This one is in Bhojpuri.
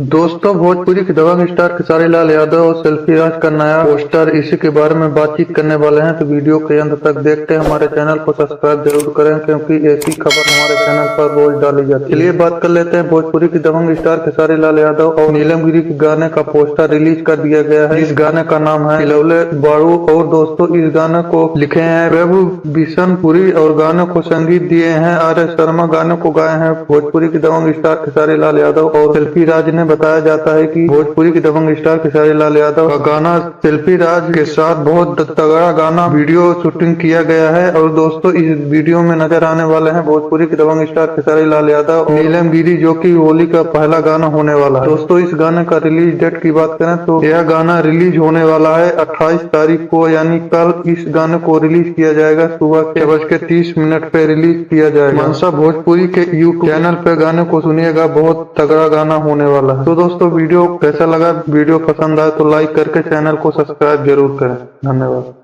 दोस्तों, भोजपुरी के दबंग स्टार खेसारी लाल यादव और सेल्फी राज का नया पोस्टर, इसी के बारे में बातचीत करने वाले हैं। तो वीडियो के अंत तक देखते हैं। हमारे चैनल को सब्सक्राइब जरूर करें, क्योंकि ऐसी खबर हमारे चैनल पर रोज डाली जाती है। चलिए बात कर लेते हैं। भोजपुरी के दबंग स्टार खेसारी लाल यादव और नीलम गिरी के गाने का पोस्टर रिलीज कर दिया गया है। इस गाने का नाम है इलौले बारू। और दोस्तों, इस गाने को लिखे हैं प्रभु बिशनपुरी और गाने को संगीत दिए हैं आर.एस. शर्मा। गाने को गाए हैं भोजपुरी के दबंग स्टार खेसारी लाल यादव और सेल्फी राज ने। बताया जाता है कि भोजपुरी के दबंग स्टार खेसारी लाल यादव का गाना सेल्फी राज के साथ बहुत तगड़ा गाना वीडियो शूटिंग किया गया है। और दोस्तों, इस वीडियो में नजर आने वाले हैं भोजपुरी के दबंग स्टार खेसारी लाल यादव और नीलम गिरी, जो कि होली का पहला गाना होने वाला है। दोस्तों, इस गाने का रिलीज डेट की बात करें तो यह गाना रिलीज होने वाला है 28 तारीख को, यानी कल इस गाने को रिलीज किया जाएगा। सुबह 6:30 पे रिलीज किया जाएगा। मनसा भोजपुरी के यूट्यूब चैनल पे गाने को सुनिएगा, बहुत तगड़ा गाना होने वाला है। तो दोस्तों, वीडियो कैसा लगा? वीडियो पसंद आए तो लाइक करके चैनल को सब्सक्राइब जरूर करें। धन्यवाद।